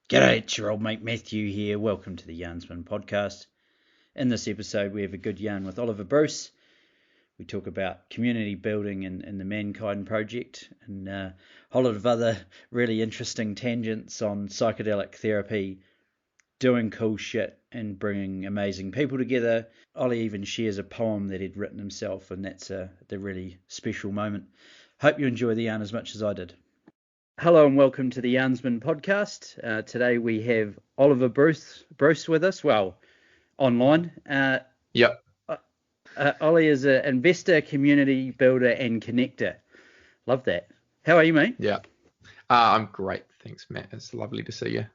G'day, it's your old mate Matthew here. Welcome to the Yarnsman podcast. In this episode, we have a good yarn with Oliver Bruce. We talk about community building and the ManKind project and a whole lot of other really interesting tangents on psychedelic therapy, doing cool shit and bringing amazing people together. Ollie even shares a poem that he'd written himself, and that's the really special moment. Hope you enjoy the yarn as much as I did. Hello and welcome to the Yarnsman podcast. Today we have Oliver Bruce with us, well, online. Yep. Ollie is an investor, community builder, and connector. Love that. How are you, mate? Yeah. I'm great. Thanks, Matt. It's lovely to see you.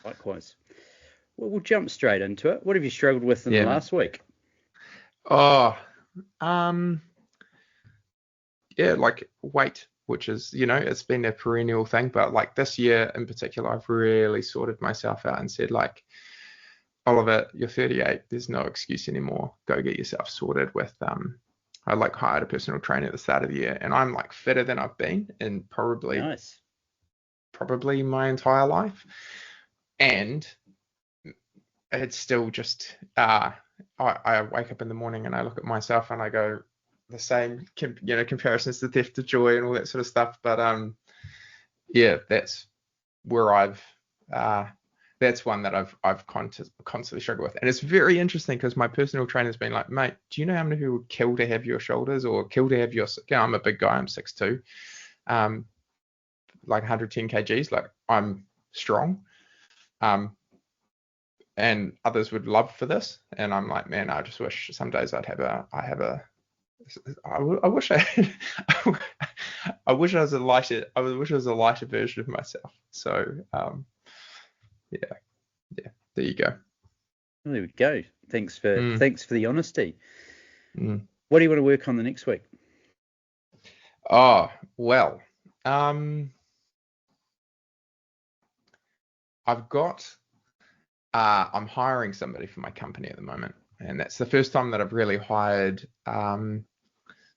Likewise. Well, we'll jump straight into it. What have you struggled with in the last week? Oh, yeah, like weight, which is, it's been a perennial thing, but like this year in particular, I've really sorted myself out and said, like, Oliver, you're 38. There's no excuse anymore. Go get yourself sorted with, I hired a personal trainer at the start of the year, and I'm like fitter than I've been in probably my entire life. And it's still just, I wake up in the morning and I look at myself and I go, the same, comparisons to theft of joy and all that sort of stuff. But yeah, that's where that's one that I've constantly struggled with. And it's very interesting because my personal trainer's been like, mate, do you know how many people would kill to have your shoulders or kill to have your, I'm a big guy, I'm 6'2", like 110 kgs, like I'm strong. And others would love for this. And I'm like, man, I just wish some days I wish I wish I was a lighter version of myself. So yeah, there you go. Well, there we go. Thanks for the honesty. What do you want to work on the next week? Oh, well, I've got I'm hiring somebody for my company at the moment, and that's the first time that I've really hired.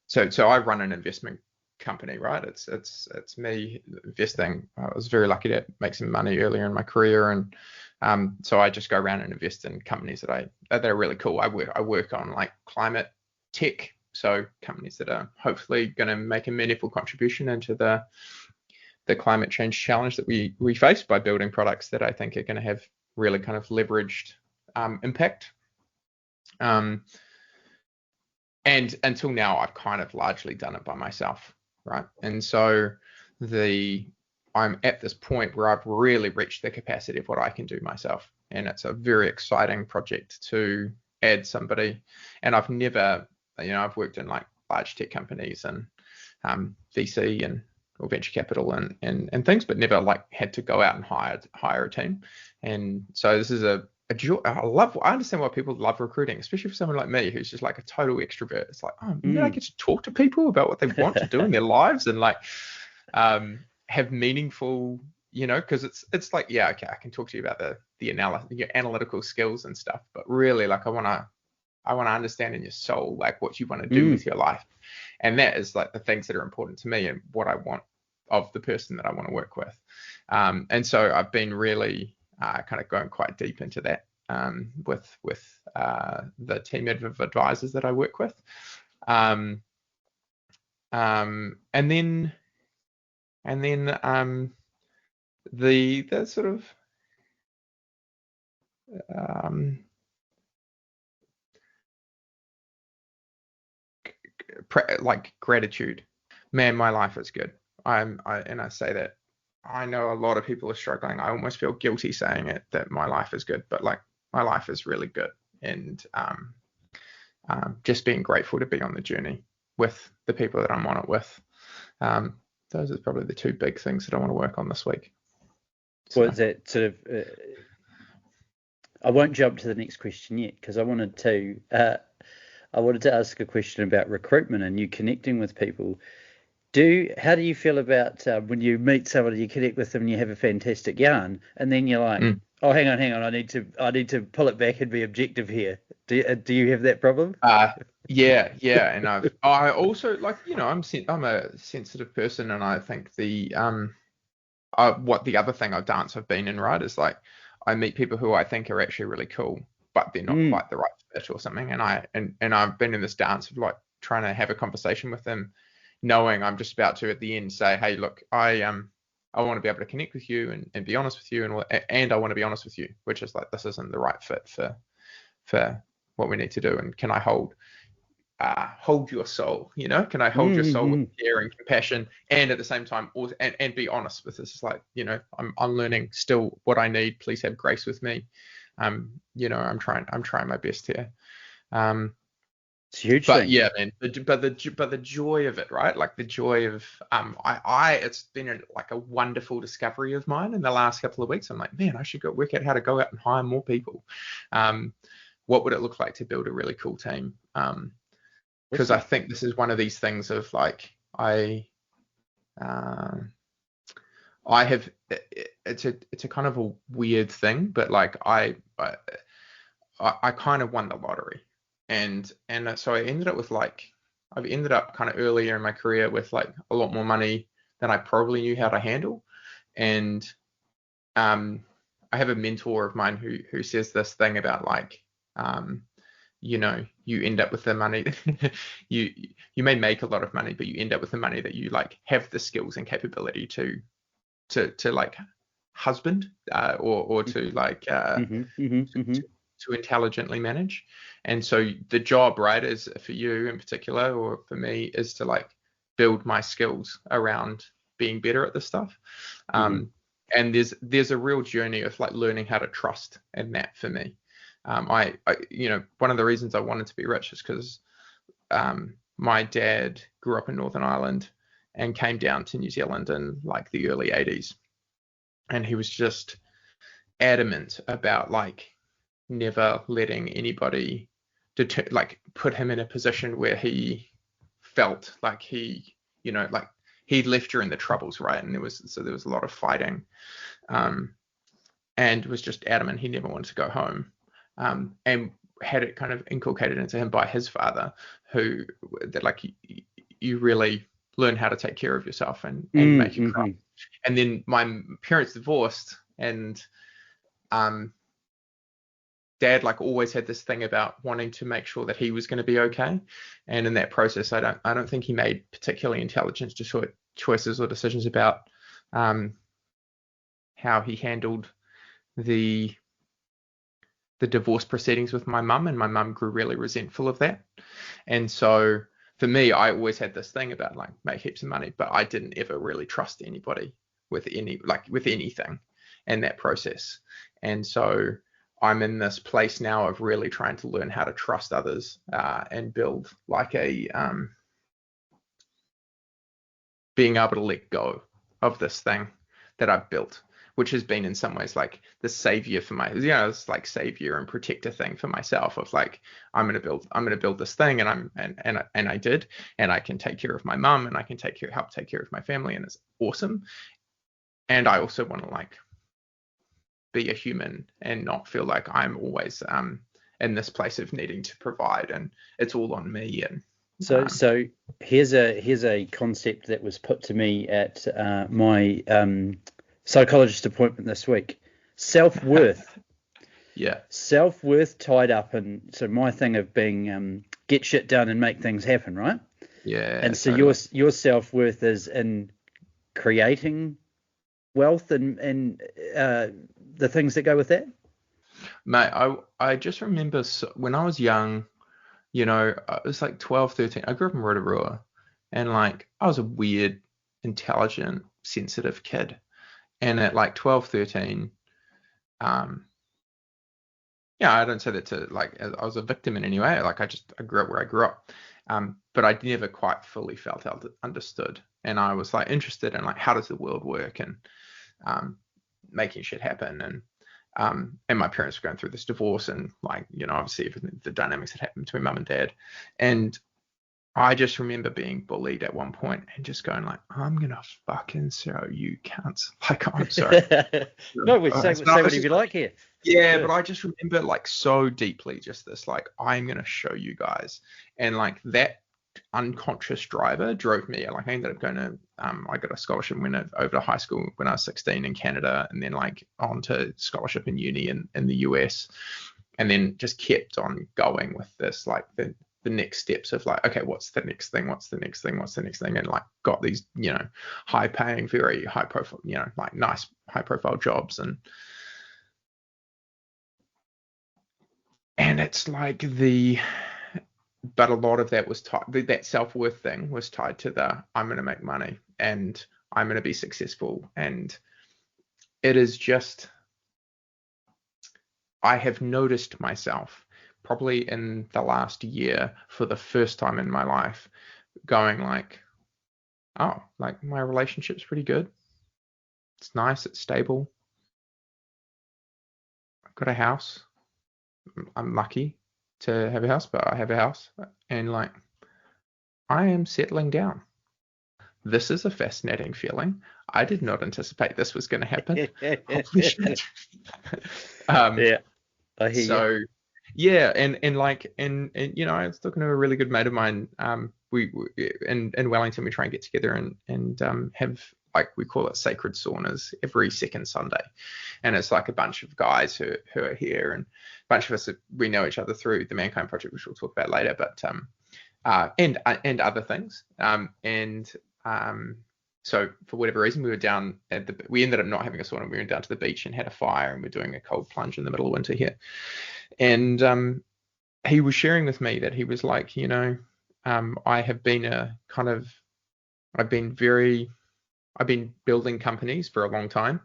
So I run an investment company, right? It's me investing. I was very lucky to make some money earlier in my career, and so I just go around and invest in companies that are really cool. I work on like climate tech, so companies that are hopefully going to make a meaningful contribution into the climate change challenge that we face by building products that I think are going to have really kind of leveraged impact. And until now, I've kind of largely done it by myself, right? And so I'm at this point where I've really reached the capacity of what I can do myself. And it's a very exciting project to add somebody. And I've never, I've worked in like large tech companies and VC or venture capital and things, but never like had to go out and hire a team. And so this is a joy. I understand why people love recruiting, especially for someone like me who's just like a total extrovert. It's like, oh, I get to talk to people about what they want to do in their lives and like have meaningful, because it's like, yeah, okay, I can talk to you about your analytical skills and stuff, but really like I want to understand in your soul like what you want to do with your life. And that is like the things that are important to me and what I want of the person that I want to work with. And so I've been really kind of going quite deep into that with the team of advisors that I work with. And then the sort of like gratitude. Man, my life is good. I say that. I know a lot of people are struggling. I almost feel guilty saying it, that my life is good, but like my life is really good. And just being grateful to be on the journey with the people that I'm on it with. Those are probably the two big things that I want to work on this week. So. Well, is that sort of? I won't jump to the next question yet because I wanted to ask a question about recruitment and you connecting with people. How do you feel about when you meet somebody, you connect with them, and you have a fantastic yarn, and then you're like, oh, hang on, I need to pull it back and be objective here. Do you have that problem? Yeah, and I also like, I'm a sensitive person, and I think what the other thing I've been in, right, is like I meet people who I think are actually really cool, but they're not Mm. quite the right fit or something. And I've been in this dance of like trying to have a conversation with them, knowing I'm just about to at the end say, hey, look, I want to be able to connect with you and be honest with you, and I want to be honest with you, which is like this isn't the right fit for what we need to do, and can I hold your soul, can I hold your soul with Mm-hmm. care and compassion, and at the same time also, and be honest with this. It's like, I'm learning still what I need. Please have grace with me. I'm trying my best here. It's a huge But thing. yeah, man, but the joy of it, right? Like the joy of it's been like a wonderful discovery of mine in the last couple of weeks. I'm like, man, I should go work out how to go out and hire more people. What would it look like to build a really cool team? Because I think this is one of these things of like I have it's a kind of a weird thing, but like I kind of won the lottery, and so I ended up with like I've ended up kind of earlier in my career with like a lot more money than I probably knew how to handle, and I have a mentor of mine who says this thing about like you end up with the money. you may make a lot of money, but you end up with the money that you like have the skills and capability to like husband or to like to intelligently manage. And so the job, right, is for you in particular, or for me, is to like build my skills around being better at this stuff. And there's a real journey of like learning how to trust in that for me. I one of the reasons I wanted to be rich is because my dad grew up in Northern Ireland and came down to New Zealand in like the early 80s. And he was just adamant about like never letting anybody put him in a position where he felt like like he'd left during the Troubles, right? And there was a lot of fighting, and was just adamant he never wanted to go home, and had it kind of inculcated into him by his father, who that like you really learn how to take care of yourself and make a crop. And then my parents divorced, and Dad like always had this thing about wanting to make sure that he was going to be okay, and in that process, I don't think he made particularly intelligent choices or decisions about how he handled the divorce proceedings with my mum, and my mum grew really resentful of that. And so for me, I always had this thing about like make heaps of money, but I didn't ever really trust anybody with anything in that process. And so I'm in this place now of really trying to learn how to trust others and build like being able to let go of this thing that I've built, which has been in some ways like the savior for it's like savior and protector thing for myself of like, I'm going to build this thing, and I did, and I can take care of my mum, and I can help take care of my family, and it's awesome. And I also want to like be a human and not feel like I'm always in this place of needing to provide and it's all on me. And so here's a concept that was put to me at my psychologist appointment this week. Self-worth. Yeah. Self-worth tied up in, so my thing of being get shit done and make things happen, right? Yeah. And so totally. Your self-worth is in creating wealth and the things that go with that? Mate, I just remember when I was young, I was like 12, 13. I grew up in Rotorua, and like I was a weird, intelligent, sensitive kid. And at like 12, 13, I don't say that to like I was a victim in any way. Like I grew up where I grew up, but I never quite fully felt understood. And I was like interested in like how does the world work, and making shit happen. And my parents were going through this divorce, and like obviously the dynamics that happened between mum and dad, and I just remember being bullied at one point and just going like, I'm gonna fucking show you cunts. Like, I'm sorry. No, we say whatever you like here. Yeah, but I just remember like so deeply just this like, I'm gonna show you guys, and like that unconscious driver drove me. Like I ended up going to, I got a scholarship over to high school when I was 16 in Canada, and then like on to scholarship in uni in the US, and then just kept on going with this, like the next steps of like, okay, what's the next thing? What's the next thing? What's the next thing? And like got these, high paying, very high profile, like nice high profile jobs. And it's like but a lot of that was tied, that self-worth thing was tied to I'm going to make money and I'm going to be successful. And it is just, I have noticed myself probably in the last year for the first time in my life going like, oh, like my relationship's pretty good. It's nice. It's stable. I've got a house. I'm lucky to have a house, but I have a house, and like I am settling down. This is a fascinating feeling. I did not anticipate this was going to happen. Holy shit. Yeah, I hear you. Yeah, and I was talking to a really good mate of mine. We in Wellington, we try and get together and have, like, we call it sacred saunas every second Sunday, and it's like a bunch of guys who are here, and a bunch of us, we know each other through the ManKind project, which we'll talk about later, but and other things, so for whatever reason, we were down we ended up not having a sauna. We went down to the beach and had a fire, and we're doing a cold plunge in the middle of winter here. And he was sharing with me that he was like, I have been I've been building companies for a long time,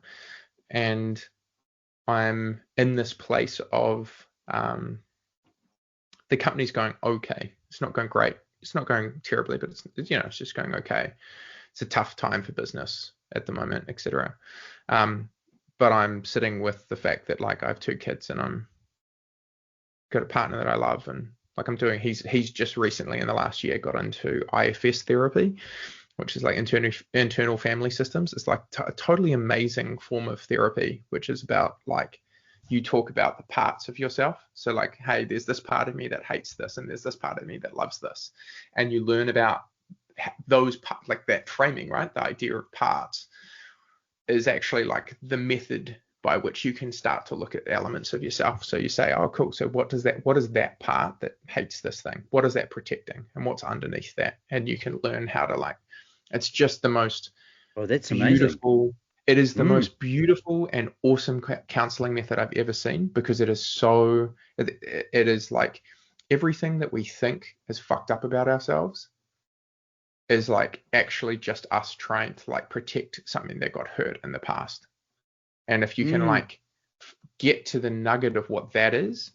and I'm in this place of the company's going okay. It's not going great. It's not going terribly, but it's just going okay. It's a tough time for business at the moment, etc. But I'm sitting with the fact that, like, I have 2 kids and I'm got a partner that I love, and like he's just recently in the last year got into IFS therapy, which is like internal family systems. It's like a totally amazing form of therapy, which is about, like, you talk about the parts of yourself. So like, hey, there's this part of me that hates this, and there's this part of me that loves this, and you learn about those parts, like that framing, right? The idea of parts is actually like the method by which you can start to look at elements of yourself. So you say, oh, cool. So what is that part that hates this thing? What is that protecting? And what's underneath that? And you can learn how to, like, it's just the most that's beautiful. amazing. It is the most beautiful and awesome counseling method I've ever seen, because it is like everything that we think is fucked up about ourselves is like actually just us trying to, like, protect something that got hurt in the past. And if you can like get to the nugget of what that is,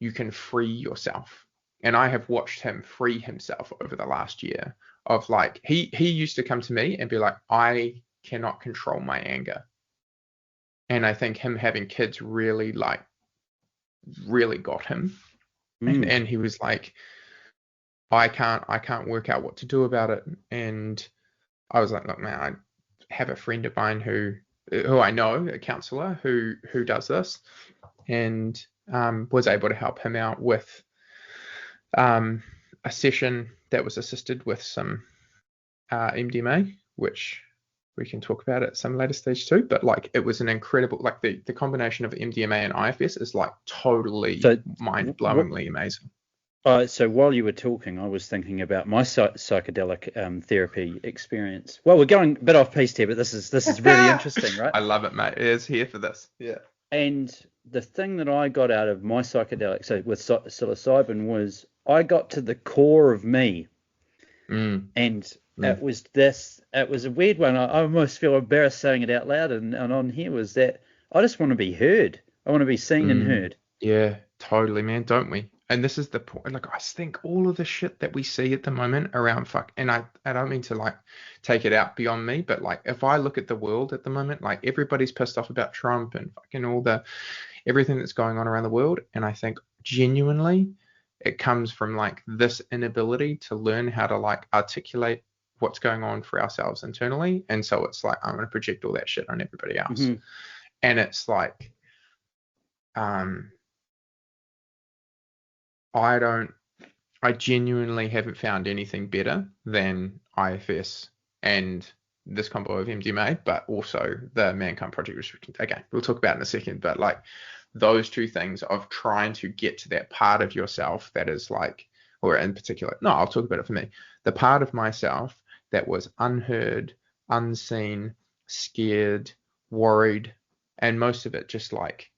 you can free yourself. And I have watched him free himself over the last year of, like, he used to come to me and be like, I cannot control my anger. And I think him having kids really got him. And he was like, I can't work out what to do about it. And I was like, look, man, I have a friend of mine who I know, a counselor who does this, and was able to help him out with a session that was assisted with some MDMA, which we can talk about at some later stage too. But like, it was an incredible, like, the combination of MDMA and IFS is like totally mind-blowingly amazing. So while you were talking, I was thinking about my psychedelic therapy experience. Well, we're going a bit off piste here, but this is really interesting, right? I love it, mate. It is here for this. Yeah. And the thing that I got out of my psychedelic, so with psilocybin, was I got to the core of me. And it was a weird one. I almost feel embarrassed saying it out loud and on here, was that I just want to be heard. I want to be seen and heard. Yeah, totally, man. Don't we? And this is the point. Like, I think all of the shit that we see at the moment around and I don't mean to, like, take it out beyond me, but like, if I look at the world at the moment, like, everybody's pissed off about Trump and fucking everything that's going on around the world. And I think genuinely it comes from, like, this inability to learn how to, like, articulate what's going on for ourselves internally. And so it's like, I'm going to project all that shit on everybody else. And it's like, I I genuinely haven't found anything better than IFS and this combo of MDMA, but also the ManKind project, which again we'll talk about in a second. But like those two things of trying to get to that part of yourself that is like, or in particular, no, I'll talk about it for me. The part of myself that was unheard, unseen, scared, worried, and most of it just like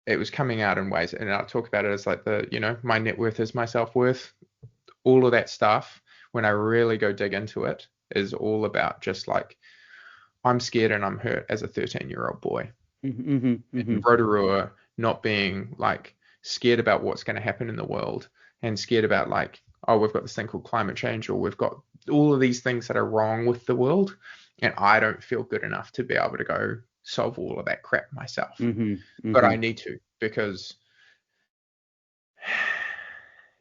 it was coming out in ways, and I'll talk about it as like my net worth is my self-worth. All of that stuff, when I really go dig into it, is all about just like, I'm scared and I'm hurt as a 13-year-old boy. In Rotorua, not being like scared about what's going to happen in the world and scared about like, oh, we've got this thing called climate change, or we've got all of these things that are wrong with the world. And I don't feel good enough to be able to go solve all of that crap myself. But I need to, because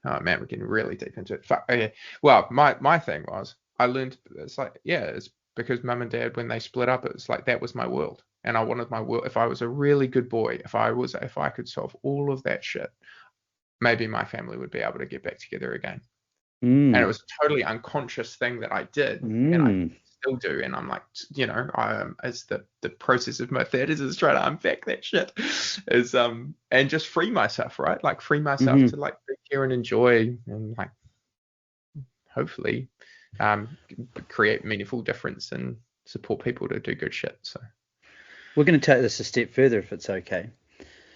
oh man, we're getting really deep into it. Okay. Well, my thing was I learned it's like, yeah, it's because mum and dad, when they split up, it's like that was my world. And I wanted my world. If I was a really good boy, if I could solve all of that shit, maybe my family would be able to get back together again. And it was a totally unconscious thing that I did, and I still do. And I'm like, as the process of my 30s is trying to unpack that shit, is and just free myself, right? Like free myself to like be here and enjoy, and like hopefully create meaningful difference and support people to do good shit. So we're going to take this a step further, if it's okay.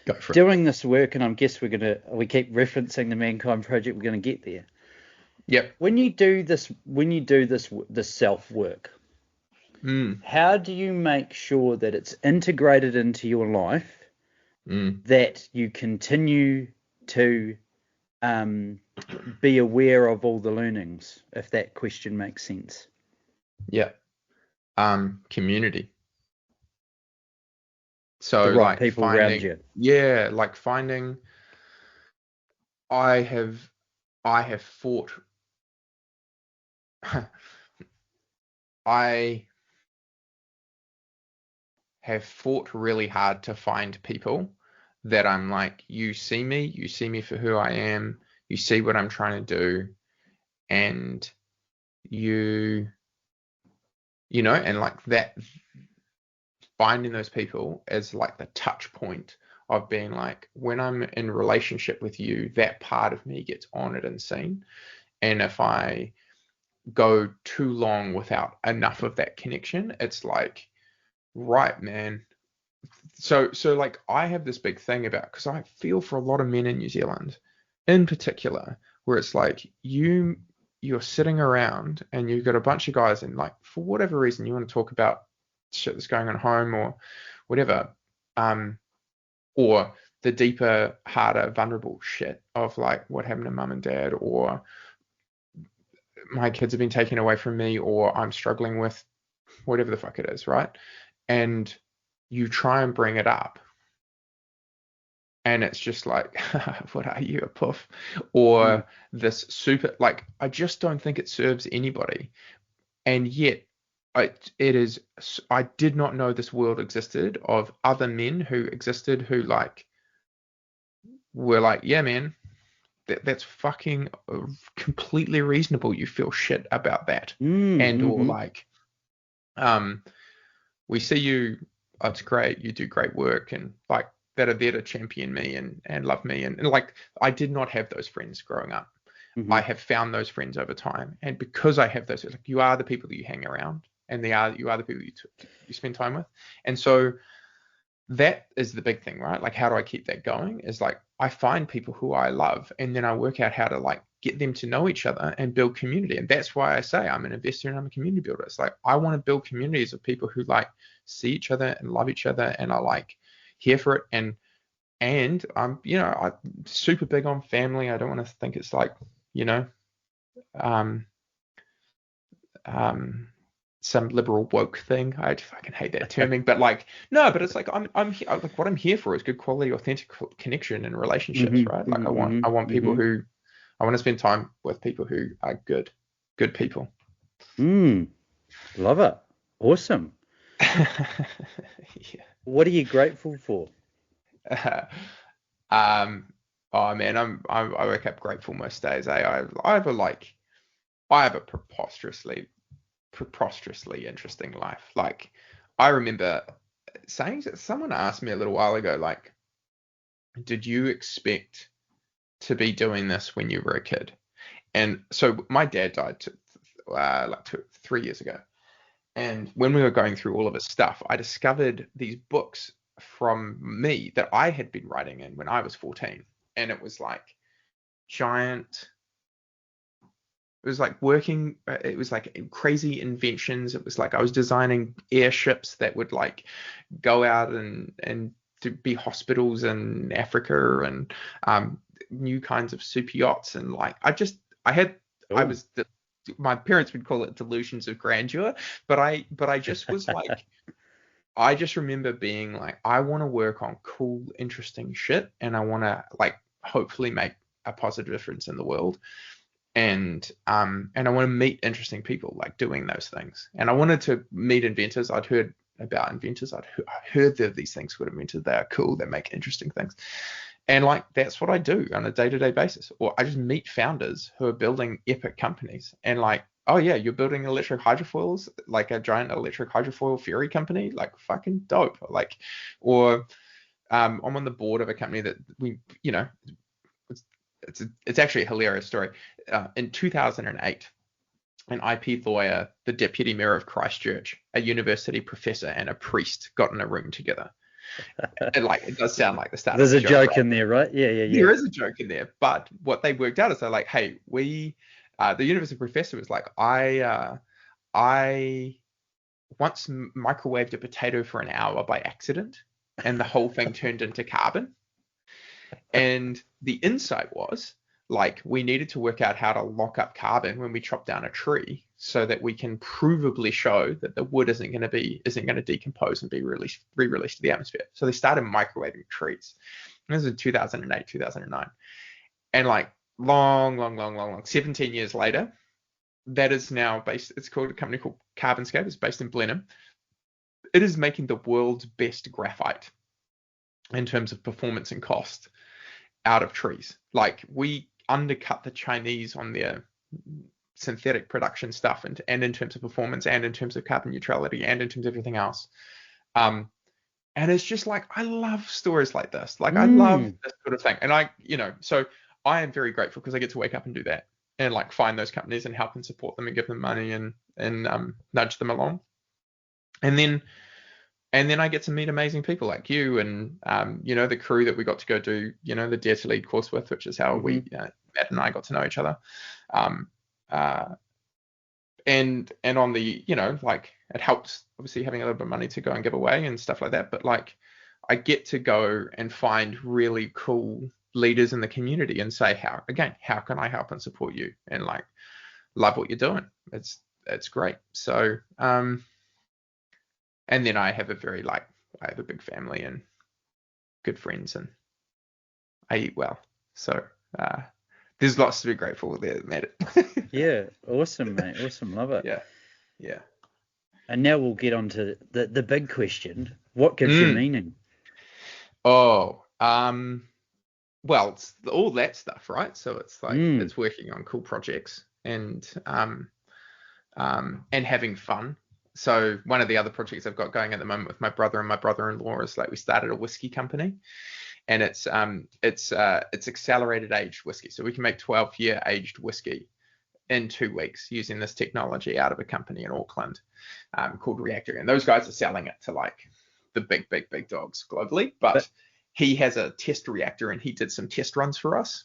Go for it. Doing this work, and I guess we keep referencing the ManKind project, we're going to get there. Yep. When you do this self work, how do you make sure that it's integrated into your life, that you continue to be aware of all the learnings, if that question makes sense? Yeah. Community. So the right like people finding, around you. Yeah, like finding. I have fought. I have fought really hard to find people that I'm like, you see me for who I am, you see what I'm trying to do, and you know, and like that, finding those people as like the touch point of being like, when I'm in relationship with you, that part of me gets honored and seen. And if I go too long without enough of that connection, it's like, right, man. So like I have this big thing about, because I feel for a lot of men in New Zealand in particular, where it's like you're sitting around and you've got a bunch of guys, and like for whatever reason you want to talk about shit that's going on at home or whatever, or the deeper, harder, vulnerable shit of like what happened to mum and dad, or my kids have been taken away from me, or I'm struggling with whatever the fuck it is, right? And you try and bring it up, and it's just like, what are you, a puff? Or this super, like, I just don't think it serves anybody. And yet I did not know this world existed of other men who existed who like were like, yeah, man, that's fucking completely reasonable. You feel shit about that. Or like, we see you, oh, it's great, you do great work, and like that are there to champion me and love me. And like, I did not have those friends growing up. I have found those friends over time. And because I have those, like, you are the people that you hang around, and you are the people you spend time with. And so that is the big thing, right? Like, how do I keep that going? Is like, I find people who I love, and then I work out how to like get them to know each other and build community. And that's why I say I'm an investor and I'm a community builder. It's like, I want to build communities of people who like see each other and love each other and are like here for it. And I'm, I'm super big on family. I don't want to think it's like, some liberal woke thing. I fucking hate that terming, but like, no, but it's like, I'm like, what I'm here for is good quality, authentic connection and relationships, right? Like, I want people who, I want to spend time with people who are good people. Love it. Awesome. Yeah. What are you grateful for? Oh man, I wake up grateful most days. I have a preposterously interesting life. Like, I remember someone asked me a little while ago, like, did you expect to be doing this when you were a kid? And so my dad died 3 years ago. And when we were going through all of his stuff, I discovered these books from me that I had been writing in when I was 14. And it was like giant, it was like it was like crazy inventions. It was like I was designing airships that would like go out and to be hospitals in Africa, and new kinds of super yachts. And like, I Oh, was, my parents would call it delusions of grandeur, but I just was like, I just remember being like, I want to work on cool, interesting shit, and I want to like hopefully make a positive difference in the world. And I want to meet interesting people like doing those things. And I wanted to meet inventors. I'd heard about inventors. I heard that these things were invented. They are cool. They make interesting things. And like, that's what I do on a day-to-day basis. Or I just meet founders who are building epic companies, and like, oh yeah, you're building electric hydrofoils, like a giant electric hydrofoil ferry company, like fucking dope. Like, or I'm on the board of a company that it's actually a hilarious story. In 2008, an IP lawyer, the deputy mayor of Christchurch, a university professor, and a priest got in a room together. And like, it does sound like the start there's of a a joke, joke right? in there, right? Yeah, yeah, yeah. There is a joke in there, but what they worked out is they're like, hey, the university professor was like, I once microwaved a potato for an hour by accident, and the whole thing turned into carbon. And the insight was like, we needed to work out how to lock up carbon when we chop down a tree so that we can provably show that the wood isn't going to decompose and be re-released to the atmosphere. So they started microwaving trees. And this was in 2008, 2009. And like long, 17 years later, that is now it's called a company called Carbonscape. It's based in Blenheim. It is making the world's best graphite in terms of performance and cost out of trees. Like, we undercut the Chinese on their synthetic production stuff, and in terms of performance, and in terms of carbon neutrality, and in terms of everything else. And it's just like, I love stories like this. Like, I love this sort of thing. And so I am very grateful because I get to wake up and do that, and like find those companies and help and support them and give them money and nudge them along. And then I get to meet amazing people like you, and the crew that we got to go do the Dare to Lead course with, which is how we Matt and I got to know each other. And on the like, it helps obviously having a little bit of money to go and give away and stuff like that. But like, I get to go and find really cool leaders in the community and say, how can I help and support you, and like, love what you're doing. It's great. So and then I have a big family and good friends, and I eat well. So there's lots to be grateful there, Matt. Yeah, awesome, mate. Awesome, love it. Yeah. And now we'll get on to the big question. What gives you meaning? Oh, well, it's all that stuff, right? So it's like, it's working on cool projects and having fun. So one of the other projects I've got going at the moment with my brother and my brother-in-law is like, we started a whiskey company, and it's accelerated aged whiskey. So we can make 12-year aged whiskey in 2 weeks using this technology out of a company in Auckland called Reactor. And those guys are selling it to like the big dogs globally. But he has a test reactor, and he did some test runs for us.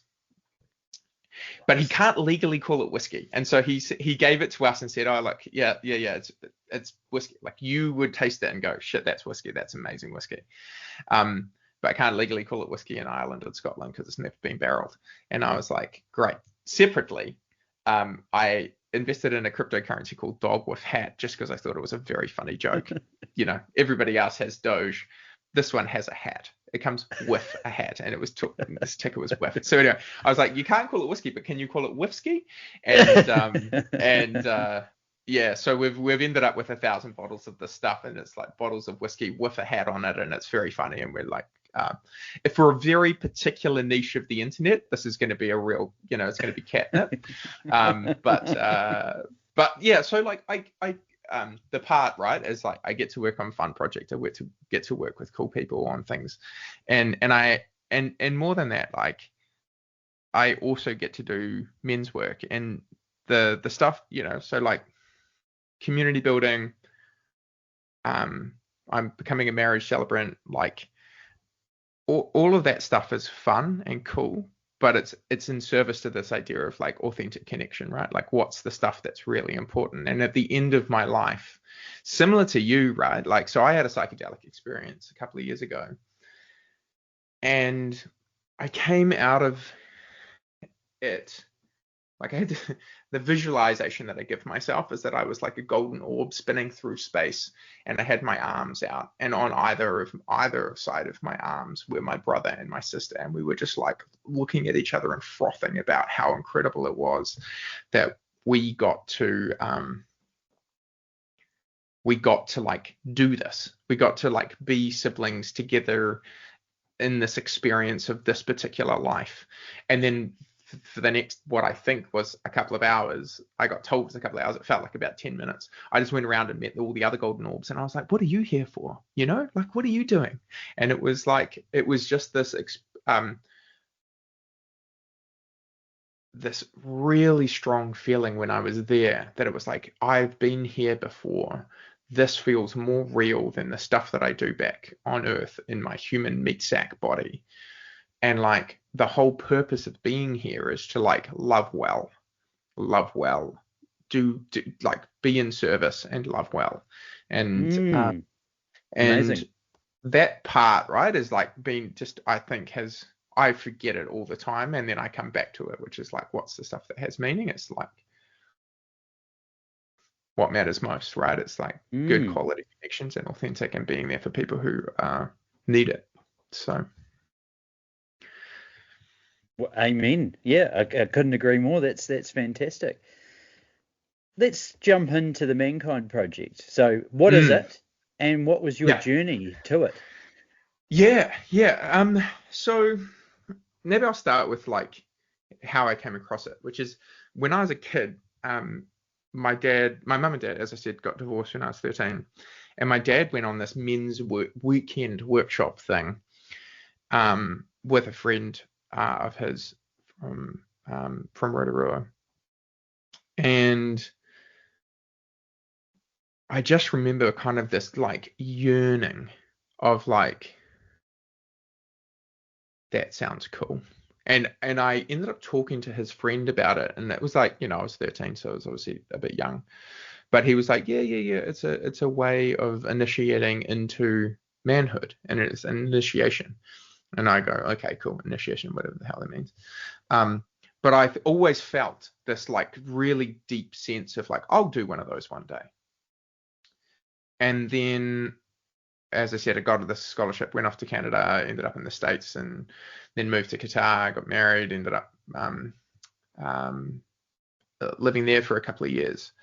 But he can't legally call it whiskey, and so he gave it to us and said, "Oh, like, yeah, it's whiskey. Like, you would taste that and go, shit, that's whiskey. That's amazing whiskey." But I can't legally call it whiskey in Ireland or Scotland because it's never been barreled. And I was like, great. Separately, I invested in a cryptocurrency called Dog with Hat just because I thought it was a very funny joke. Everybody else has Doge. This one has a hat. It comes with a hat, and this ticker was with. So anyway, I was like, you can't call it whiskey, but can you call it whiskey? And yeah, so we've ended up with 1,000 bottles of this stuff, and it's like bottles of whiskey with a hat on it, and it's very funny. And we're like, if for a very particular niche of the internet, this is going to be a real, it's going to be catnip. But yeah, so like the part, right, is like I get to work on fun projects. I get to work with cool people on things, and more than that, like I also get to do men's work and the stuff, so like community building. I'm becoming a marriage celebrant. Like all of that stuff is fun and cool, but it's in service to this idea of like authentic connection, right? Like what's the stuff that's really important? And at the end of my life, similar to you, right? Like, so I had a psychedelic experience a couple of years ago, and I came out of it. Like I had the visualization that I give myself is that I was like a golden orb spinning through space, and I had my arms out, and on either side of my arms were my brother and my sister, and we were just like looking at each other and frothing about how incredible it was that we got to like do this. We got to like be siblings together in this experience of this particular life, and then for the next, what I think was a couple of hours, I got told it was a couple of hours, it felt like about 10 minutes. I just went around and met all the other golden orbs, and I was like, what are you here for? Like, what are you doing? And it was just this really strong feeling when I was there that it was like, I've been here before. This feels more real than the stuff that I do back on Earth in my human meat sack body. And like the whole purpose of being here is to like love well, do like be in service and love well. And Amazing. that part, right, is like being just, I think I forget it all the time, and then I come back to it, which is like, what's the stuff that has meaning? It's like what matters most, right? It's like good quality connections and authentic and being there for people who need it. So Well, amen. Yeah, I couldn't agree more. That's fantastic. Let's jump into the ManKind project. So, what is it, and what was your journey to it? Yeah. So maybe I'll start with like how I came across it, which is when I was a kid. My mum and dad, as I said, got divorced when I was 13, and my dad went on this men's weekend workshop thing with a friend of his from Rotorua. And I just remember kind of this like yearning of like, that sounds cool. And I ended up talking to his friend about it, and it was like, I was 13, so I was obviously a bit young. But he was like, yeah, it's a way of initiating into manhood, and it's an initiation. And I go, okay, cool, initiation, whatever the hell that means. But I've always felt this like really deep sense of like, I'll do one of those one day. And then, as I said, I got this scholarship, went off to Canada, ended up in the States, and then moved to Qatar, got married, ended up living there for a couple of years.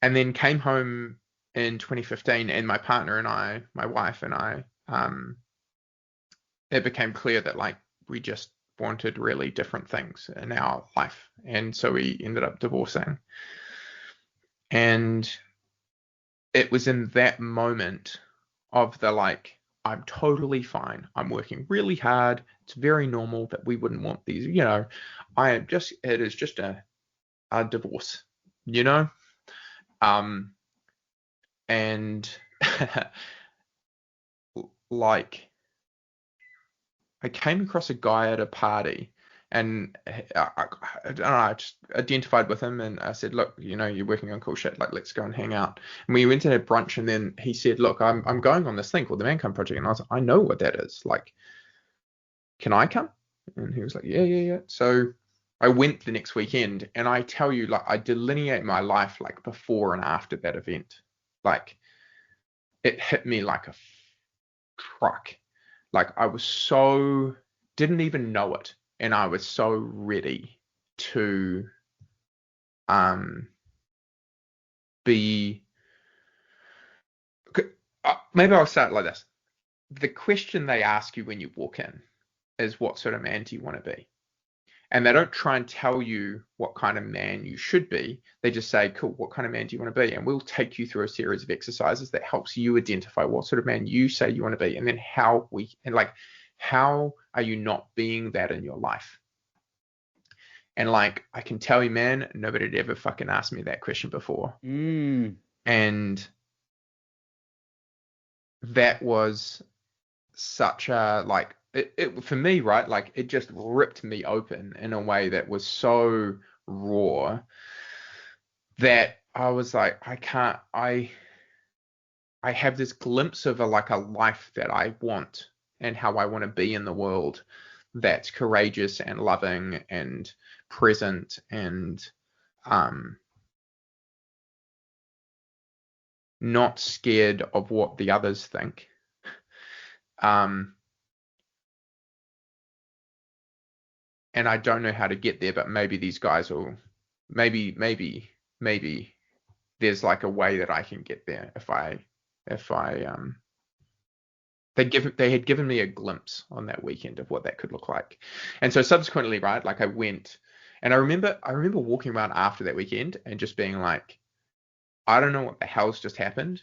And then came home in 2015, and my partner and I, my wife and I, it became clear that like we just wanted really different things in our life. And so we ended up divorcing. And it was in that moment of the like, I'm totally fine. I'm working really hard. It's very normal that we wouldn't want these, it is just a divorce, and like I came across a guy at a party, and I don't know, I just identified with him, and I said, look, you're working on cool shit, like let's go and hang out. And we went to have brunch, and then he said, look, I'm going on this thing called the ManKind Project. And I was like, I know what that is. Like, can I come? And he was like, yeah. So I went the next weekend, and I tell you, like, I delineate my life like before and after that event. Like, it hit me like a truck. Like, I was didn't even know it, and I was so ready to be. Maybe I'll start like this. the question they ask you when you walk in is, what sort of man do you want to be? And they don't try and tell you what kind of man you should be. They just say, cool, what kind of man do you want to be? And we'll take you through a series of exercises that helps you identify what sort of man you say you want to be, and then how are you not being that in your life? And like, I can tell you, man, nobody had ever fucking asked me that question before. And that was such a, like, it for me, right? Like, it just ripped me open in a way that was so raw that I was like, I have this glimpse of a life that I want and how I want to be in the world, that's courageous and loving and present and not scared of what the others think. And I don't know how to get there, but maybe these guys will, maybe there's like a way that I can get there if I they had given me a glimpse on that weekend of what that could look like. And so subsequently, right, like I went, and I remember walking around after that weekend and just being like, I don't know what the hell's just happened,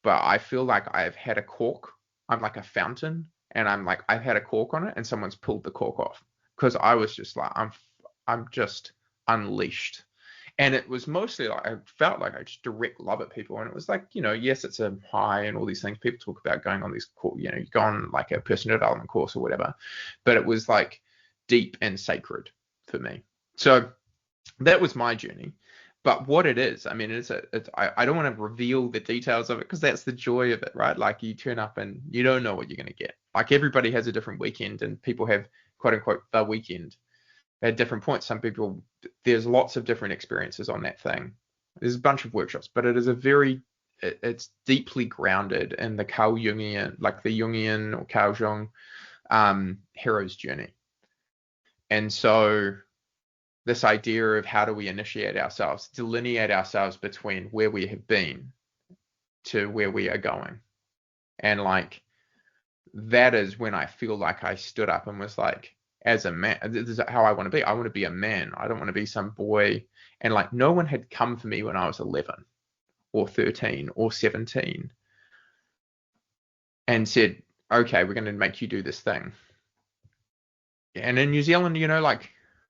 but I feel like I've had a cork. I'm like a fountain, and I'm like, I've had a cork on it and someone's pulled the cork off, because I was just like, I'm just unleashed. And it was mostly like, I felt like I just direct love at people. And it was like, yes, it's a high and all these things people talk about going on these, you go on like a personal development course or whatever, but it was like deep and sacred for me. So that was my journey. But what it is, I mean, I don't want to reveal the details of it, because that's the joy of it, right? Like, you turn up and you don't know what you're going to get. Like, everybody has a different weekend, and people have, quote unquote, the weekend at different points. Some people, there's lots of different experiences on that thing. There's a bunch of workshops, but it is it's deeply grounded in the Carl Jungian, like the Jungian or Carl Jung hero's journey. And so this idea of how do we initiate ourselves, delineate ourselves between where we have been to where we are going. And like, that is when I feel like I stood up and was like, as a man, this is how I want to be. I want to be a man. I don't want to be some boy. And like, no one had come for me when I was 11 or 13 or 17 and said, okay, we're going to make you do this thing. And in New Zealand, like,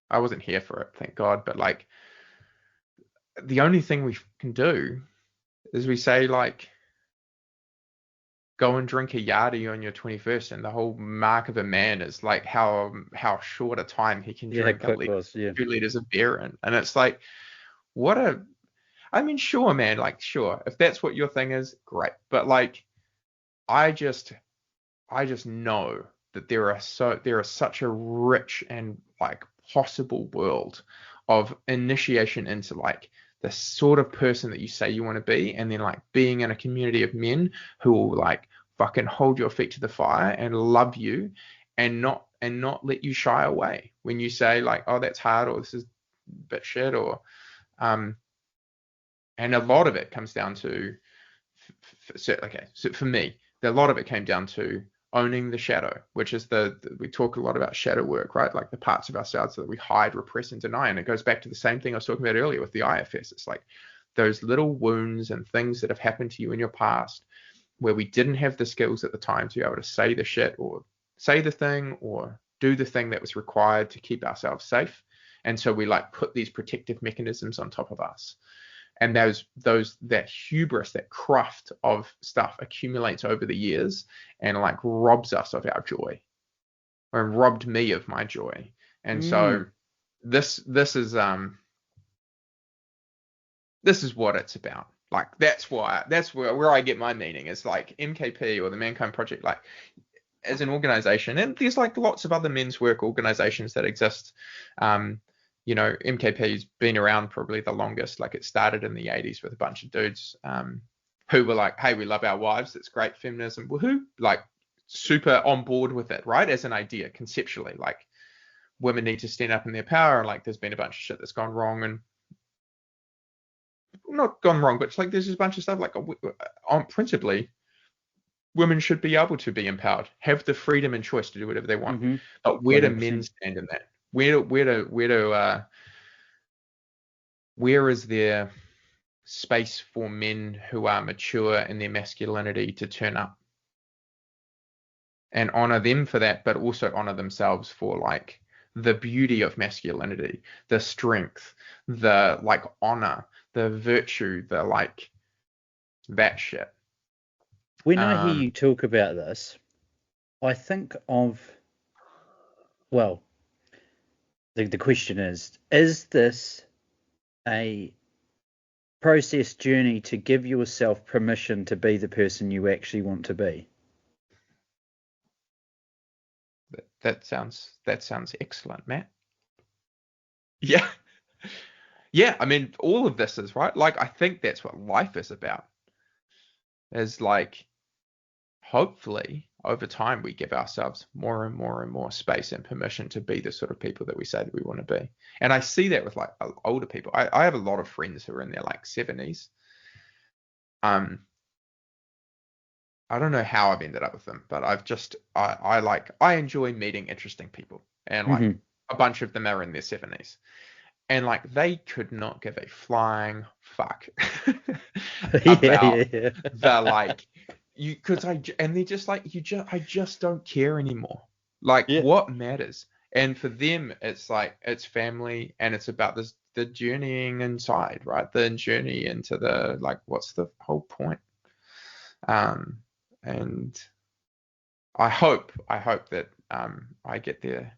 I wasn't here for it, thank God. But like, the only thing we can do is we say, like, go and drink a yardie on your 21st, and the whole mark of a man is like how short a time he can drink 2 liters of beer in. And it's like, I mean, sure, man, like, sure, if that's what your thing is, great. But like, I just know that there is such a rich and like possible world of initiation into like the sort of person that you say you want to be, and then like being in a community of men who will like fucking hold your feet to the fire and love you, and not let you shy away when you say like, oh, that's hard, or this is a bit shit, or and a lot of it comes down to so for me, a lot of it came down to owning the shadow, which is we talk a lot about shadow work, right? Like the parts of ourselves that we hide, repress, and deny. And it goes back to the same thing I was talking about earlier with the IFS. It's like those little wounds and things that have happened to you in your past where we didn't have the skills at the time to be able to say the shit, or say the thing, or do the thing that was required to keep ourselves safe. And so we like put these protective mechanisms on top of us. And that hubris, that craft of stuff accumulates over the years and like robs us of our joy, or robbed me of my joy. And so this is what it's about. Like, that's where I get my meaning. It's like MKP, or the ManKind Project, like, as an organization, and there's like lots of other men's work organizations that exist. MKP's been around probably the longest. Like, it started in the 80s with a bunch of dudes who were like, hey, we love our wives, it's great, feminism, woohoo, like super on board with it, right? As an idea, conceptually, like, women need to stand up in their power, and like, there's been a bunch of shit that's gone wrong, and not gone wrong, but it's like there's just a bunch of stuff like, principally, women should be able to be empowered, have the freedom and choice to do whatever they want. Mm-hmm. But where do men 100%. stand in that? Where is there space for men who are mature in their masculinity to turn up and honor them for that, but also honor themselves for like the beauty of masculinity, the strength, the like honor, the virtue, the like that shit. When I hear you talk about this, I think of, well, the question is this a process journey to give yourself permission to be the person you actually want to be? That sounds excellent, Matt. Yeah. Yeah, I mean, all of this is right. Like, I think that's what life is about. Is like, hopefully, over time, we give ourselves more and more and more space and permission to be the sort of people that we say that we want to be. And I see that with like older people. I have a lot of friends who are in their like 70s. I don't know how I've ended up with them, but I enjoy meeting interesting people, and like a bunch of them are in their 70s, and like they could not give a flying fuck about the like you because and they're just like I just don't care anymore. Like what matters? And for them, it's like it's family, and it's about the journeying inside, right? The journey into the like what's the whole point? And I hope that I get there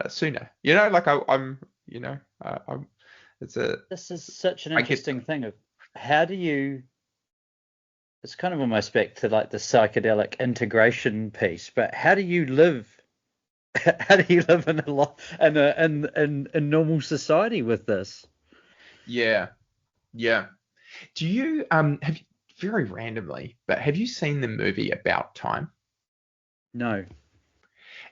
sooner. You know, like I'm This is such an interesting thing of how do you. It's kind of almost back to like the psychedelic integration piece, but how do you live? How do you live in normal society with this? Yeah. Do you have you, very randomly, but have you seen the movie About Time? No.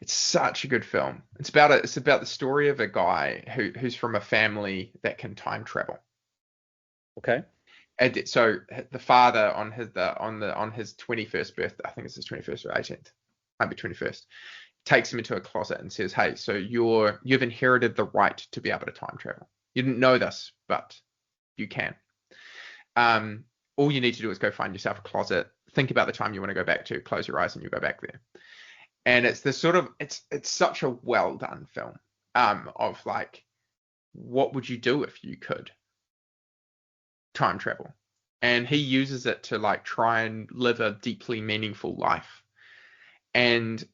It's such a good film. It's about the story of a guy who's from a family that can time travel. Okay. And so the father on his 21st birthday, I think it's his 21st or 18th, might be 21st, takes him into a closet and says, "Hey, so you've inherited the right to be able to time travel. You didn't know this, but you can. All you need to do is go find yourself a closet, think about the time you want to go back to, close your eyes, and you go back there." And it's this sort of it's such a well done film of like, what would you do if you could time travel? And he uses it to like try and live a deeply meaningful life. And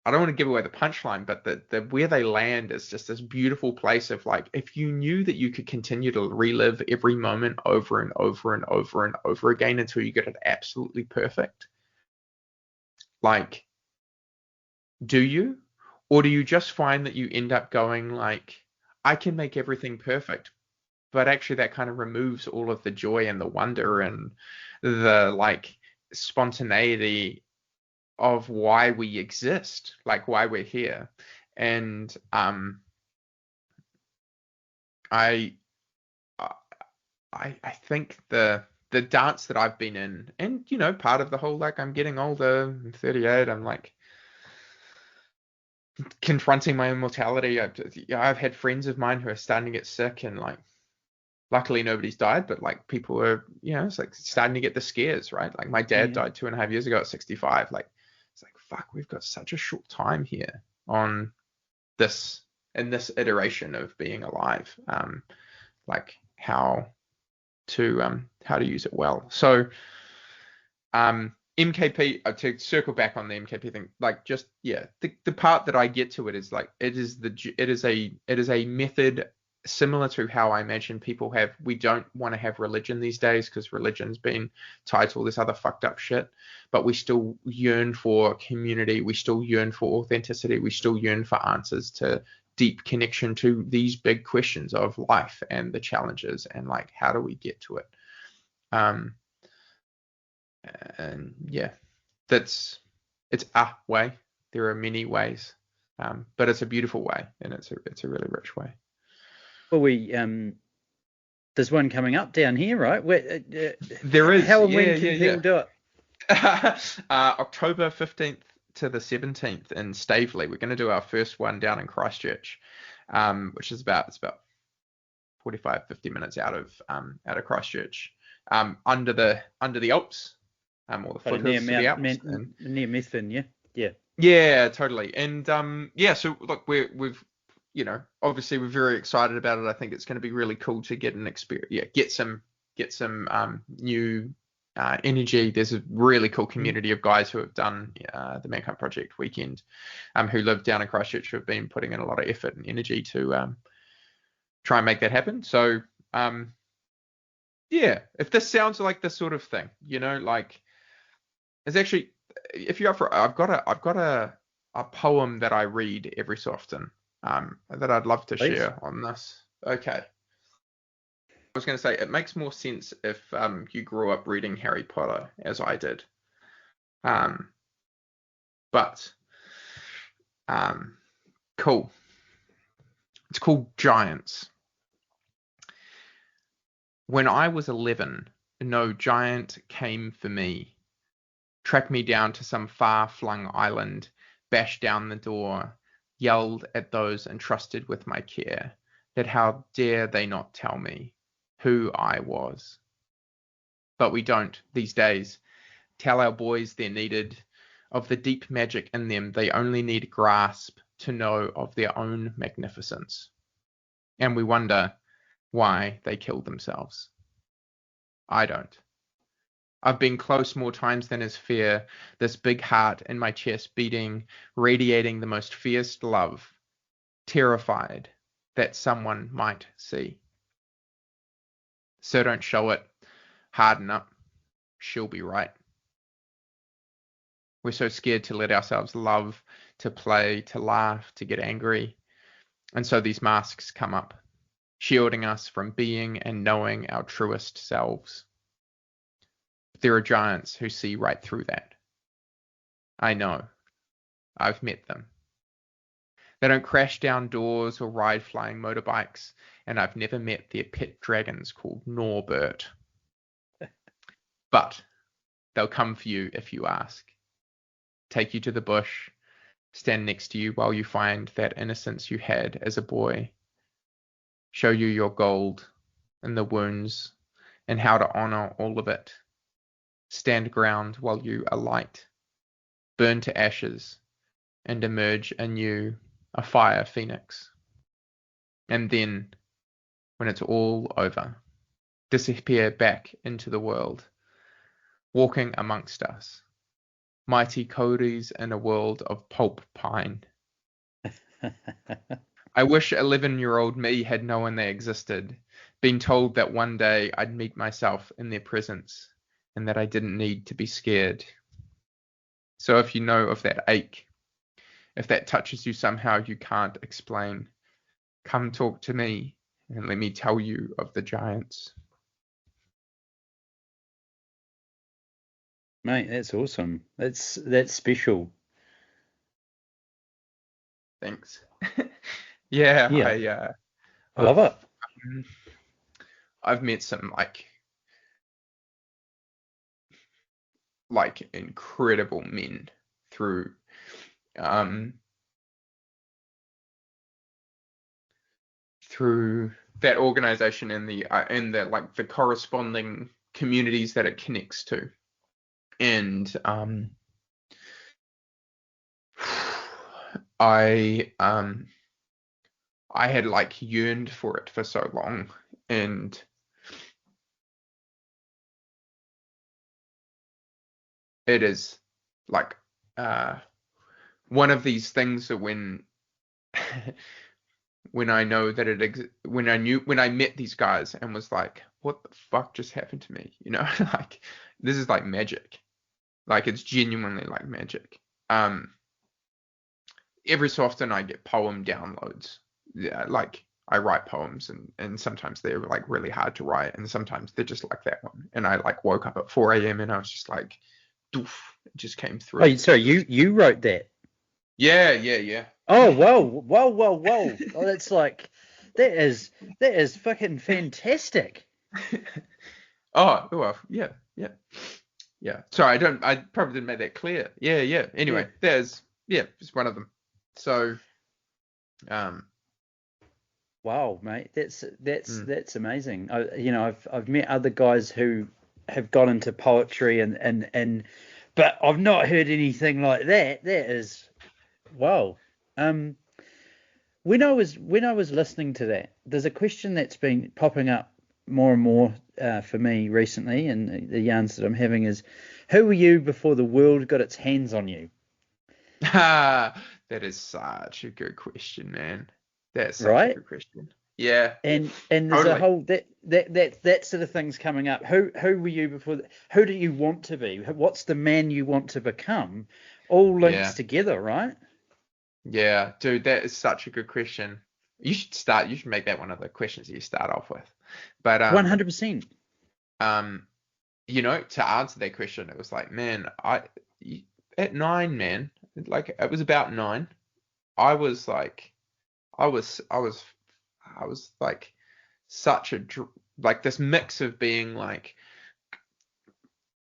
I don't want to give away the punchline, but the where they land is just this beautiful place of like, if you knew that you could continue to relive every moment over and over and over and over again until you get it absolutely perfect, like, do you? Or do you just find that you end up going like, I can make everything perfect, but actually that kind of removes all of the joy and the wonder and the like spontaneity of why we exist, like why we're here. And I think the dance that I've been in, and you know, part of the whole like I'm getting older, I'm 38, I'm like confronting my own mortality. I've had friends of mine who are starting to get sick, and like luckily nobody's died, but like people are, you know, it's like starting to get the scares, right? Like my dad died 2.5 years ago at 65. Like it's like, fuck, we've got such a short time here on this iteration of being alive. Like how to use it well. So MKP, to circle back on the MKP thing, like just the part that I get to it is like it is a method similar to how I imagine people have. We don't want to have religion these days because religion's been tied to all this other fucked up shit, but we still yearn for community, we still yearn for authenticity, we still yearn for answers to deep connection to these big questions of life and the challenges and like how do we get to it. And yeah, it's a way. There are many ways, but it's a beautiful way, and it's a really rich way. Well, there's one coming up down here, right? Where, there is. How and when can people do it? October 15th to the 17th in Staveley. We're going to do our first one down in Christchurch, which is about 45, 50 minutes out of Christchurch, under the Alps, or the Kind of near foothills of the Alps. And near Methven, yeah, yeah. yeah, totally. And yeah, so look, we've obviously we're very excited about it. I think it's going to be really cool to get an experience, get some new energy. There's a really cool community of guys who have done the ManKind Project weekend, who live down in Christchurch, who have been putting in a lot of effort and energy to try and make that happen. So yeah, if this sounds like this sort of thing, like it's actually, if you're up for, I've got a poem that I read every so often, that I'd love to Please. share on this. Okay. I was going to say, it makes more sense if you grew up reading Harry Potter as I did. But cool. It's called Giants. When I was 11, no giant came for me. Tracked me down to some far-flung island, bashed down the door, yelled at those entrusted with my care, that how dare they not tell me who I was. But we don't, these days, tell our boys they're needed. Of the deep magic in them, they only need grasp to know of their own magnificence. And we wonder why they killed themselves. I don't. I've been close more times than is fair, this big heart in my chest beating, radiating the most fierce love, terrified that someone might see. So don't show it. Harden up. She'll be right. We're so scared to let ourselves love, to play, to laugh, to get angry. And so these masks come up, shielding us from being and knowing our truest selves. There are giants who see right through that. I know. I've met them. They don't crash down doors or ride flying motorbikes, and I've never met their pet dragons called Norbert. But they'll come for you if you ask. Take you to the bush, stand next to you while you find that innocence you had as a boy. Show you your gold and the wounds and how to honor all of it. Stand ground while you alight, burn to ashes, and emerge anew, a fire phoenix. And then, when it's all over, disappear back into the world, walking amongst us, mighty Codys in a world of pulp pine. I wish 11-year-old me had known they existed, been told that one day I'd meet myself in their presence, and that I didn't need to be scared. So if you know of that ache, if that touches you somehow you can't explain, come talk to me and let me tell you of the giants. Mate, that's awesome. That's special. Thanks. Yeah, Yeah. I love it. I've met some like incredible men through that organization and the like the corresponding communities that it connects to. And I had like yearned for it for so long, and it is like one of these things that when I know that when I met these guys and was like, what the fuck just happened to me? Like this is like magic. Like it's genuinely like magic. Every so often I get poem downloads. Yeah, like I write poems and sometimes they're like really hard to write and sometimes they're just like that one. And I like woke up at 4 a.m. and I was just like, doof, it just came through. Oh, sorry, you wrote that? Yeah. Oh, whoa. Oh, that's like, that is fucking fantastic. Oh, well, yeah. Yeah. Sorry, I probably didn't make that clear. Yeah, yeah. Yeah. Anyway, it's one of them. So, um, Wow, mate, mm, that's amazing. I've met other guys who have got into poetry but I've not heard anything like that. That is wow. Um, when I was listening to that, there's a question that's been popping up more and more for me recently, and the yarns that I'm having is, who were you before the world got its hands on you? that is such a good question, man. That's such a Right? good question. Yeah, And there's a totally. whole that sort of thing's coming up. Who were you before? Who do you want to be? What's the man you want to become? All links Yeah, together, right? yeah, dude, that is such a good question. You should make that one of the questions that you start off with. But 100%. um, to answer that question, it was like, man, at 9, man, like it was about 9. I was like, I was, I was, I was like such like this mix of being like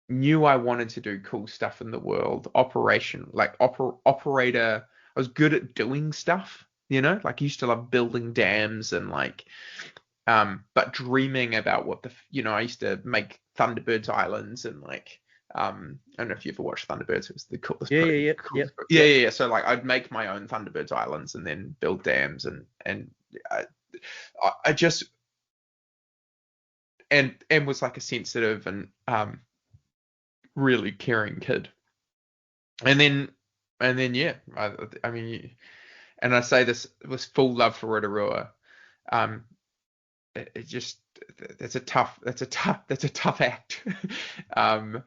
knew I wanted to do cool stuff in the world, operator. I was good at doing stuff, like I used to love building dams and like but dreaming about I used to make Thunderbirds Islands and like I don't know if you ever watched Thunderbirds. It was the coolest, Yeah, yeah, yeah, coolest. Yeah, yeah, yeah. So like I'd make my own Thunderbirds Islands and then build dams and I, I just and was like a sensitive and really caring kid. And then yeah, I mean, and I say this with full love for Rotorua. Um, it just that's a tough act. um,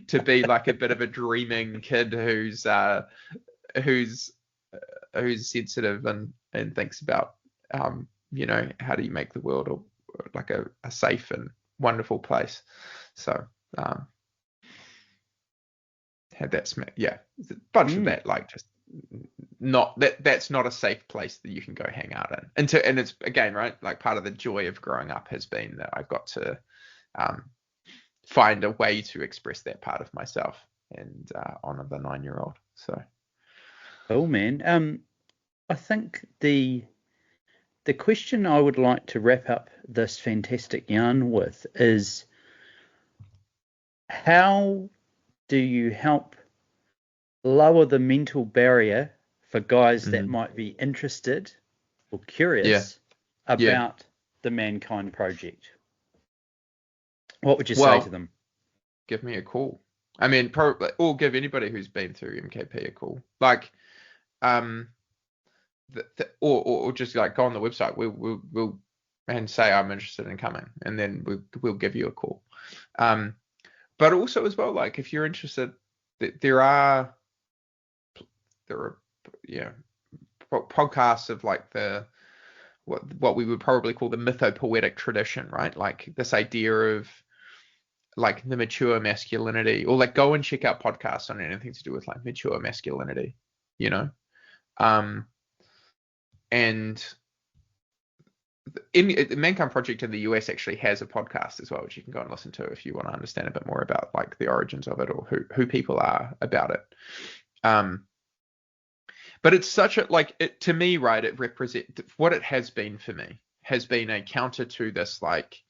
to be like a bit of a dreaming kid who's who's sensitive and thinks about how do you make the world like a safe and wonderful place. So um, had that yeah, a bunch of yeah. that, like just not that's not a safe place that you can go hang out in. And it's again, right, like part of the joy of growing up has been that I got to um, find a way to express that part of myself and honor the 9-year-old. So Cool, man. I think the question I would like to wrap up this fantastic yarn with is, how do you help lower the mental barrier for guys that mm, might be interested or yeah, curious yeah. about the ManKind project? What would you say to Well, them? give me a call. I mean, probably, or give anybody who's been through MKP a call. Like, um, or just like go on the website. We'll and say I'm interested in coming, and then we'll give you a call. Um, but also as well, like if you're interested, there are yeah podcasts of like the what we would probably call the mythopoetic tradition, right? Like this idea of like the mature masculinity, or like go and check out podcasts on anything to do with like mature masculinity, you know. Um, and in the Mankind Project in the US actually has a podcast as well, which you can go and listen to if you want to understand a bit more about like the origins of it or who people are about it. Um, but it's such a like it to me, right? It represents what it has been for me has been a counter to this like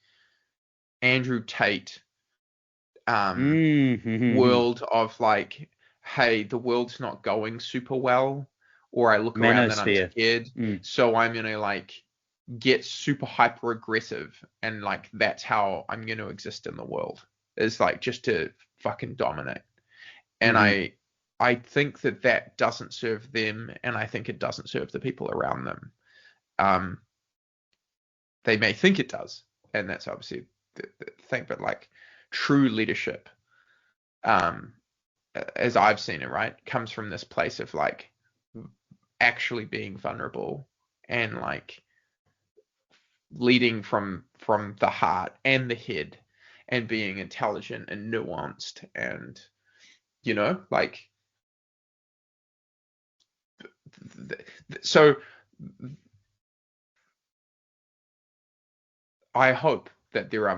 Andrew Tate Mm-hmm. world of like, hey, the world's not going super well, or I look around and I'm Manosphere. scared, Mm. so I'm gonna like get super hyper aggressive and like that's how I'm gonna exist in the world. Is like just to fucking dominate. And Mm-hmm. I think that doesn't serve them, and I think it doesn't serve the people around them. Um, they may think it does, and that's obviously the thing, but like true leadership, um, as I've seen it, right, comes from this place of like actually being vulnerable and like leading from the heart and the head and being intelligent and nuanced and like so I hope that there are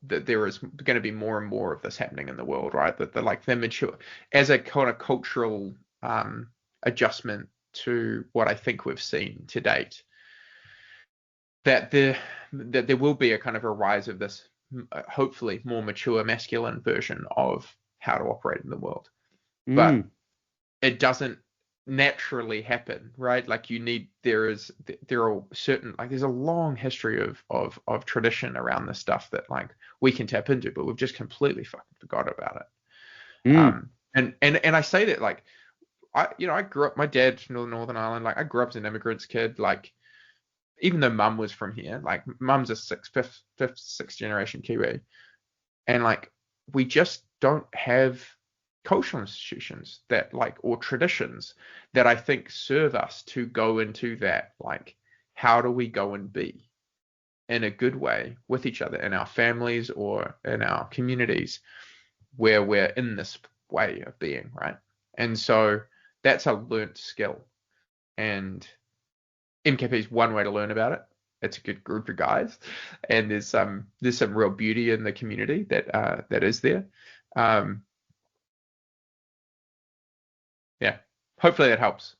that there is going to be more and more of this happening in the world, right? That the mature as a kind of cultural adjustment to what I think we've seen to date, that there will be a kind of a rise of this hopefully more mature masculine version of how to operate in the world. But it doesn't naturally happen, right? Like there are certain, like there's a long history of tradition around this stuff that like we can tap into, but we've just completely fucking forgot about it. And I say that like I grew up, my dad's from Northern Ireland, like I grew up as an immigrant's kid, like even though mum was from here, like mum's a fifth, sixth generation Kiwi, and like we just don't have cultural institutions that like, or traditions that I think serve us to go into that, like how do we go and be in a good way with each other in our families or in our communities where we're in this way of being, right? And so that's a learnt skill, and MKP is one way to learn about it. It's a good group of guys, and there's some real beauty in the community that is there. Yeah, hopefully that helps.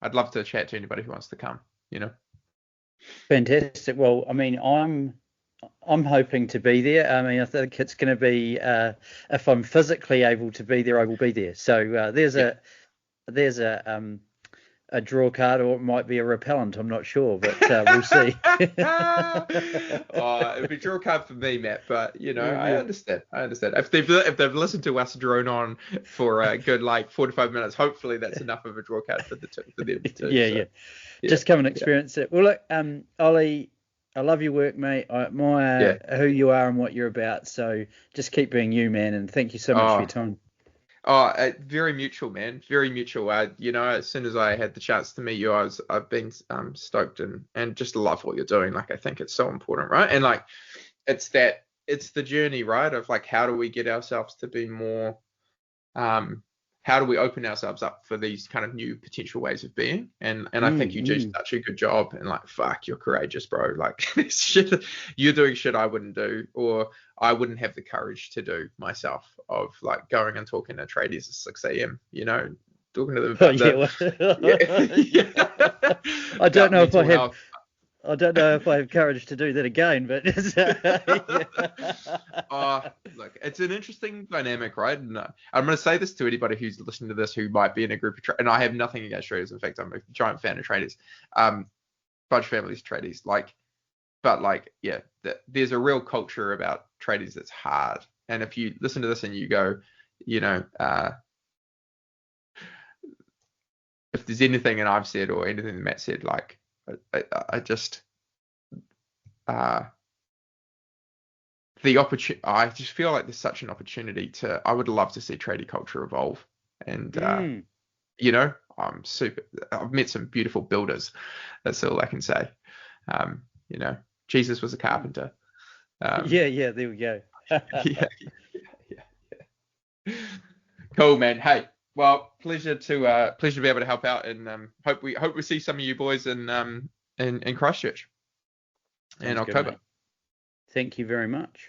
I'd love to chat to anybody who wants to come, Fantastic. Well, I mean, I'm hoping to be there. I mean, I think it's going to be, if I'm physically able to be there, I will be there. So there's a draw card, or it might be a repellent. I'm not sure, but we'll see. It'd be a draw card for me, Matt. But I understand. If they've listened to us drone on for a good like 45 minutes, hopefully that's enough of a draw card for them too. Yeah. Just come and experience it. Well, look, Ollie, I love your work, mate. I admire who you are and what you're about. So just keep being you, man. And thank you so much for your time. Very mutual, man. Very mutual. As soon as I had the chance to meet you, I've been stoked and just love what you're doing. Like, I think it's so important, right? And like, it's the journey, right? Of like, how do we get ourselves to be more, how do we open ourselves up for these kind of new potential ways of being? And I think you do such a good job. And like, fuck, you're courageous, bro. Like, shit, you're doing shit I wouldn't do, or I wouldn't have the courage to do myself, of like going and talking to tradies at 6 a.m., talking to them about I don't know if I have. I don't know if I have courage to do that again, but look, it's an interesting dynamic, right? And I'm going to say this to anybody who's listening to this who might be in a group of and I have nothing against traders. In fact, I'm a giant fan of traders. Bunch of families tradies, there's a real culture about tradies that's hard. And if you listen to this and you go, if there's anything that I've said or anything that Matt said, like, I just the opportunity. I just feel like there's such an opportunity I would love to see tradie culture evolve, and I'm super. I've met some beautiful builders. That's all I can say. Jesus was a carpenter. Yeah. There we go. yeah. Cool, man. Hey. Well, pleasure to be able to help out, and hope we see some of you boys in Christchurch in October. Thank you very much.